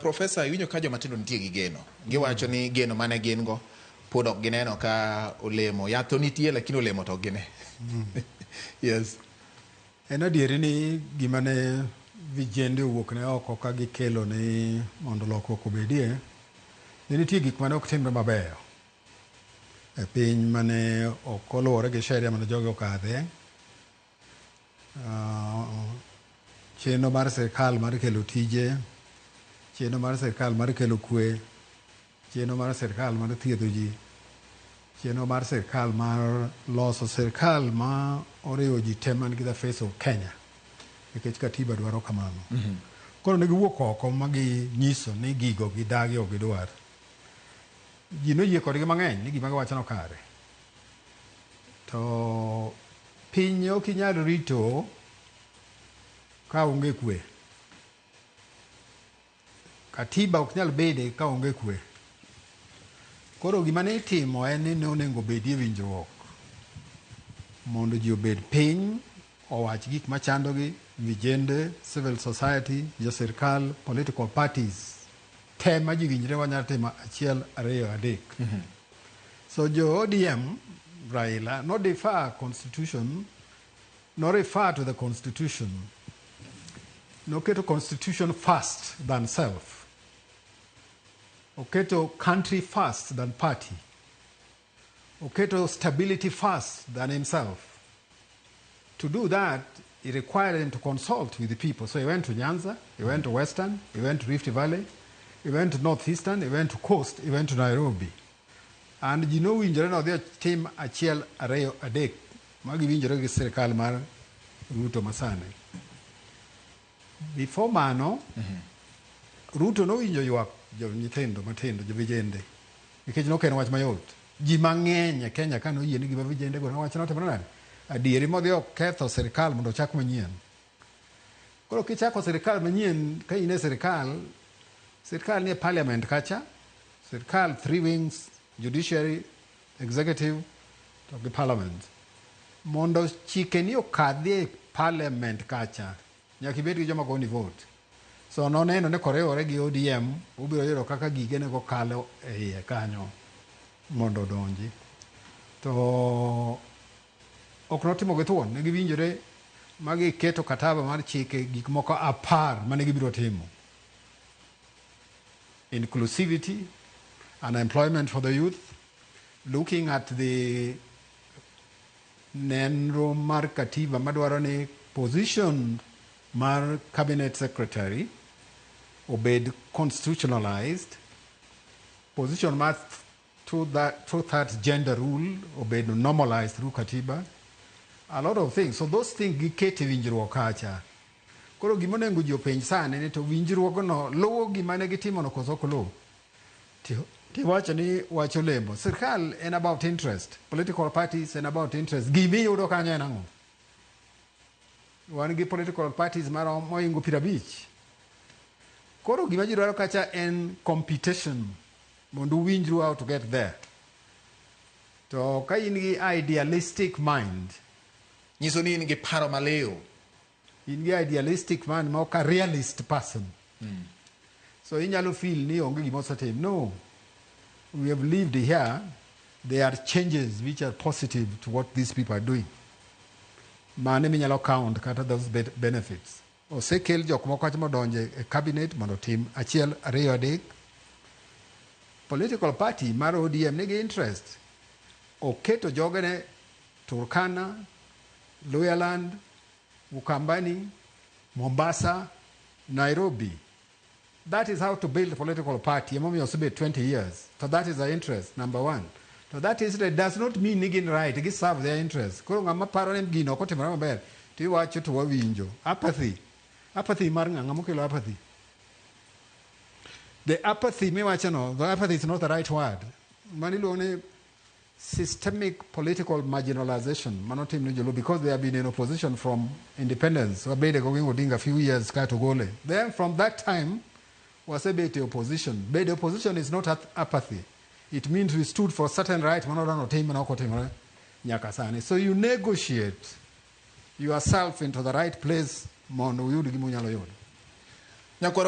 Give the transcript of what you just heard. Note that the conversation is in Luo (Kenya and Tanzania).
Professor, iwinjo ka joma tindo nitie gi geno. Giwacho ni geno mane gin go pod ok gineno ka olemo. Yath to nitie lakini olemo to ok gine. Yes. En adieri ni gima ne vijende owuok ne oko ka gikelo ni mondo lokruok obedie, ne nitie gik mane ok timre mabeyo e piny mane ok oluwore gi sheria mane jogi okadhe. Chenro mar sirkal mar kelo tije, chenro mar sirkal mar kelo kwe, chenro mar sirkal mar thiedho ji, chenro mar sirkal mar loso sirkal ma oriwo ji te man gi the face of Kenya, nikech katiba dwaro kamano. Koro ne giwuok oko ma ginyiso ni gigo gidagi ok gidwar. Ji noyie kodgi mang'eny ni gima giwachono kare. To piny ok inyal rito ka onge kwe. Katiba ok nyal bede ka onge kwe. Koro gima ne itimo en ni onego bedie winjruok mondo ji obed piny, owach gik machandogi, vijende, civil society, jo sirkal, political parties, te ma ji winjre wanyalo timo achiel, ariyo, adek. So jo ODM, Raila, no defer constitution, no refer to the constitution, no keto constitution first than self. Oketo country first than party. Oketo stability first than himself. To do that, he required him to consult with the people. So he went to Nyanza, he went to Western, he went to Rift Valley, he went to Northeastern, he went to Coast, he went to Nairobi. And you know, winjore no their team achiel ariyo adek magi winjore gi sirkal mar Ruto masane. Before mano, Ruto no winjo ywak jo nyithindo matindo, jo vijende. Nikech noken wach mayot. Ji mang'eny e Kenya ka noyie ni gima vijende go wach notimore nade. Adieri modhi oketho sirkal mondo ochak manyien. Koro kichako sirkal manyien, ka in e sirkal ni e parliament kacha, sirkal 3 wings, judiciary, executive, to gi parliament. Mondo chike ni okadhi e parliament kacha, nyaka ibed gi joma goni vote. So noneno ne korewore gi ODM, ubiro yudo kaka gige ne go kalo e iye kanyo mondo donji. To ok notimo gi thuon, ne giwinjore ma giketo kataba mar chike gik moko 10 mane gibiro timo. Inclusivity, unemployment for the youth, looking at the nenro mar katiba madwaro ni position mar cabinet secretary obed constitutionalized, position mar two-thirds gender rule obed normalized through katiba, a lot of things. So those things gikete winjruok kacha. Koro gima nengo ji openj sane ni to winjruok no luwo gima ne gitimo no koso luwo. Ti wacho ni wacho lembo. Sirkal en about interest. Political parties en about interest. Gimi yudo kanyo en ang'o. Wan gi political parties maro moingo 50. Koro gima ji dwaro kacha en competition mondo winjru how to get there. To ka in gi idealistic mind, Nyiso ni in gi paro maliw. In gi idealistic man ma ok realist person. So inyalo feel ni onge gima osetim. No. We have lived here. There are changes which are positive to what these people are doing. Mane minyalo count kata those benefits. Osekel jok moko kacha modonje e cabinet mondo tim achiel, ariyo, adek. Political party mar ODM nigi interest. Oketo jogene Turkana, Luhyaland, Ukambani, Mombasa, Nairobi. That is how to build a political party. Among us, 20 years. So that is the interest, number one. So that is, it does not mean nigin right. It serves their interest. Kuro ngama paro nem gino kote marama ber. Ti wacho to wawinjo. Apathy. Apathy mar ngama kelo apathy. The apathy me wacho no. The apathy is not the right word. Manilo ne systemic political marginalization. Manotim nijolo because they have been in opposition from independence. Wabede going Odinga a few years kato gole. Then from that time was a bit opposition. But the opposition is not apathy. It means we stood for certain right. So you negotiate yourself into the right place.